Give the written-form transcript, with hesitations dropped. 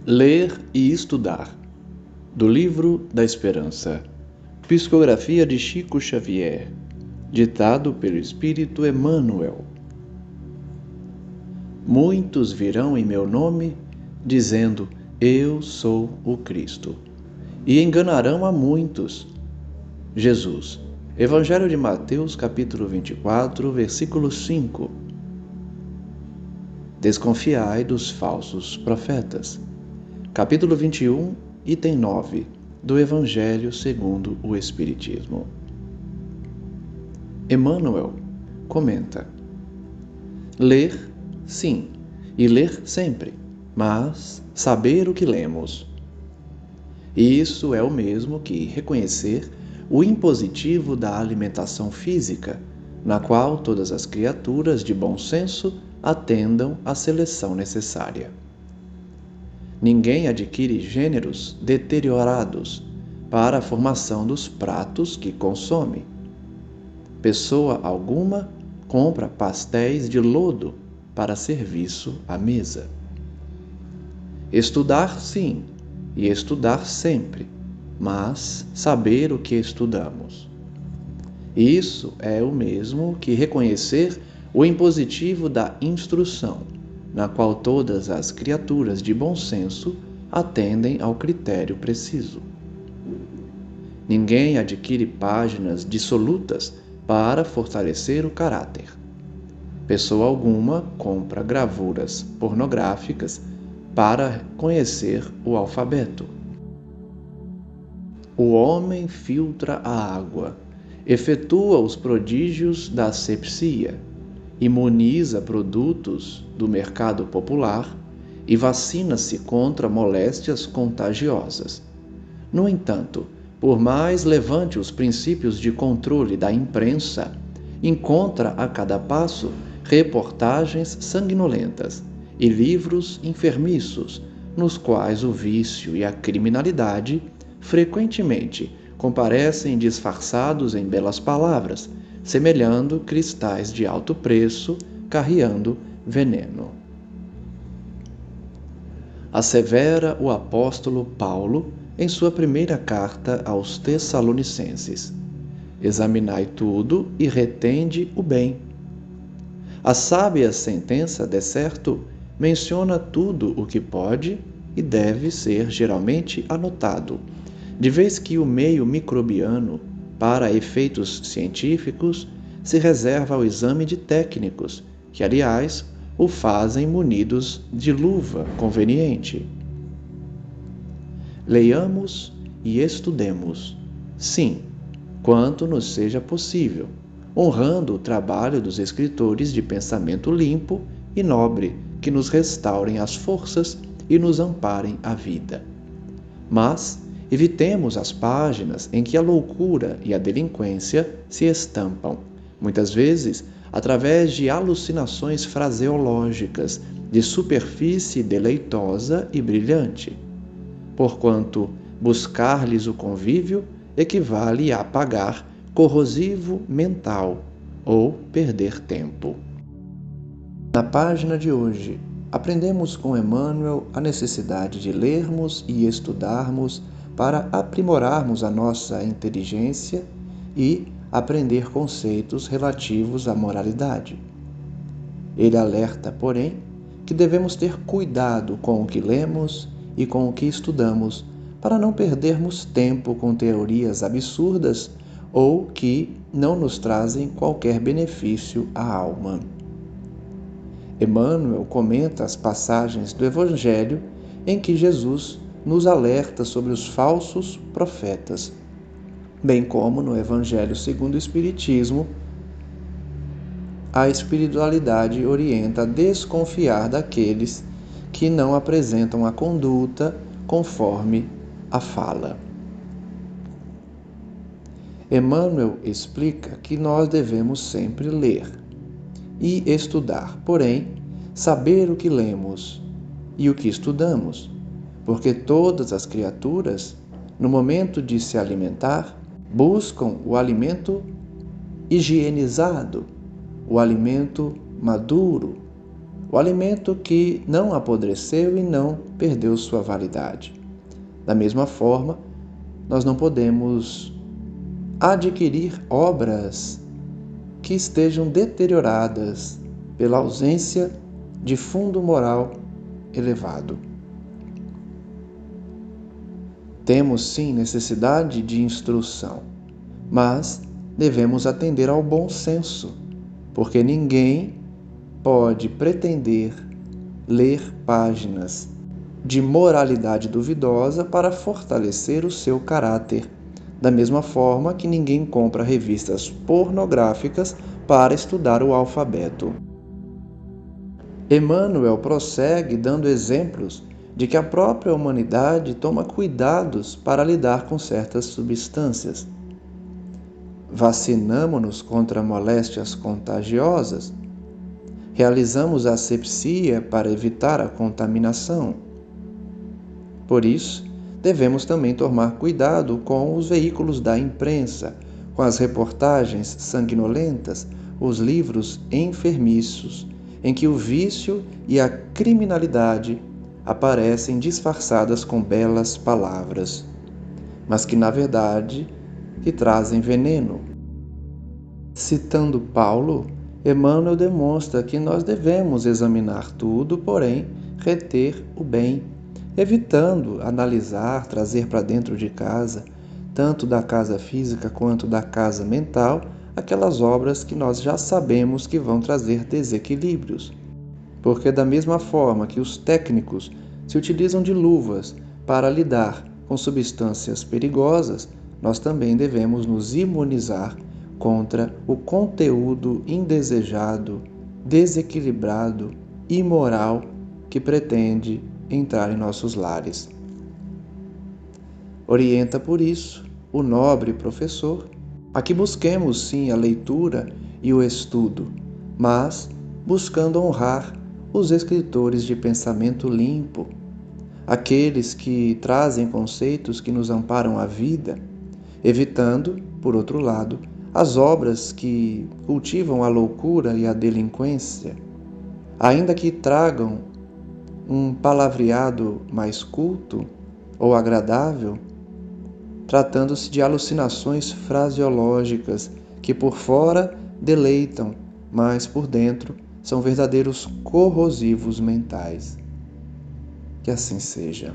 Ler e estudar. Do Livro da Esperança. Psicografia de Chico Xavier. Ditado pelo Espírito Emmanuel. Muitos virão em meu nome, dizendo: Eu sou o Cristo, e enganarão a muitos. Jesus. Evangelho de Mateus, capítulo 24, versículo 5. Desconfiai dos falsos profetas. Capítulo 21, item 9, do Evangelho segundo o Espiritismo. Emmanuel comenta: ler, sim, e ler sempre, mas saber o que lemos. Isso é o mesmo que reconhecer o impositivo da alimentação física, na qual todas as criaturas de bom senso atendam à seleção necessária. Ninguém adquire gêneros deteriorados para a formação dos pratos que consome. Pessoa alguma compra pastéis de lodo para serviço à mesa. Estudar, sim, e estudar sempre, mas saber o que estudamos. Isso é o mesmo que reconhecer o impositivo da instrução, na qual todas as criaturas de bom senso atendem ao critério preciso. Ninguém adquire páginas dissolutas para fortalecer o caráter. Pessoa alguma compra gravuras pornográficas para conhecer o alfabeto. O homem filtra a água, efetua os prodígios da asepsia, imuniza produtos do mercado popular e vacina-se contra moléstias contagiosas. No entanto, por mais levante os princípios de controle da imprensa, encontra a cada passo reportagens sanguinolentas e livros enfermiços, nos quais o vício e a criminalidade frequentemente comparecem disfarçados em belas palavras, semelhando cristais de alto preço, carreando veneno. Assevera o apóstolo Paulo em sua primeira carta aos Tessalonicenses: examinai tudo e retende o bem. A sábia sentença, de certo, menciona tudo o que pode e deve ser geralmente anotado, de vez que o meio microbiano, para efeitos científicos, se reserva ao exame de técnicos, que, aliás, o fazem munidos de luva conveniente. Leiamos e estudemos, sim, quanto nos seja possível, honrando o trabalho dos escritores de pensamento limpo e nobre que nos restaurem as forças e nos amparem a vida. Mas evitemos as páginas em que a loucura e a delinquência se estampam, muitas vezes através de alucinações fraseológicas de superfície deleitosa e brilhante, porquanto buscar-lhes o convívio equivale a pagar corrosivo mental ou perder tempo. Na página de hoje, aprendemos com Emmanuel a necessidade de lermos e estudarmos para aprimorarmos a nossa inteligência e aprender conceitos relativos à moralidade. Ele alerta, porém, que devemos ter cuidado com o que lemos e com o que estudamos, para não perdermos tempo com teorias absurdas ou que não nos trazem qualquer benefício à alma. Emmanuel comenta as passagens do Evangelho em que Jesus nos alerta sobre os falsos profetas, bem como no Evangelho segundo o Espiritismo, a espiritualidade orienta a desconfiar daqueles que não apresentam a conduta conforme a fala. Emmanuel explica que nós devemos sempre ler e estudar, porém, saber o que lemos e o que estudamos, porque todas as criaturas, no momento de se alimentar, buscam o alimento higienizado, o alimento maduro, o alimento que não apodreceu e não perdeu sua validade. Da mesma forma, nós não podemos adquirir obras que estejam deterioradas pela ausência de fundo moral elevado. Temos sim necessidade de instrução, mas devemos atender ao bom senso, porque ninguém pode pretender ler páginas de moralidade duvidosa para fortalecer o seu caráter, da mesma forma que ninguém compra revistas pornográficas para estudar o alfabeto. Emmanuel prossegue dando exemplos de que a própria humanidade toma cuidados para lidar com certas substâncias. Vacinamo-nos contra moléstias contagiosas, realizamos a asepsia para evitar a contaminação. Por isso, devemos também tomar cuidado com os veículos da imprensa, com as reportagens sanguinolentas, os livros enfermiços, em que o vício e a criminalidade aparecem disfarçadas com belas palavras, mas que, na verdade, que trazem veneno. Citando Paulo, Emmanuel demonstra que nós devemos examinar tudo, porém, reter o bem, evitando analisar, trazer para dentro de casa, tanto da casa física quanto da casa mental, aquelas obras que nós já sabemos que vão trazer desequilíbrios. Porque da mesma forma que os técnicos se utilizam de luvas para lidar com substâncias perigosas, nós também devemos nos imunizar contra o conteúdo indesejado, desequilibrado, imoral que pretende entrar em nossos lares. Orienta, por isso, o nobre professor a que busquemos sim a leitura e o estudo, mas buscando honrar os escritores de pensamento limpo, aqueles que trazem conceitos que nos amparam a vida, evitando, por outro lado, as obras que cultivam a loucura e a delinquência, ainda que tragam um palavreado mais culto ou agradável, tratando-se de alucinações fraseológicas que por fora deleitam, mas por dentro são verdadeiros corrosivos mentais. Que assim seja.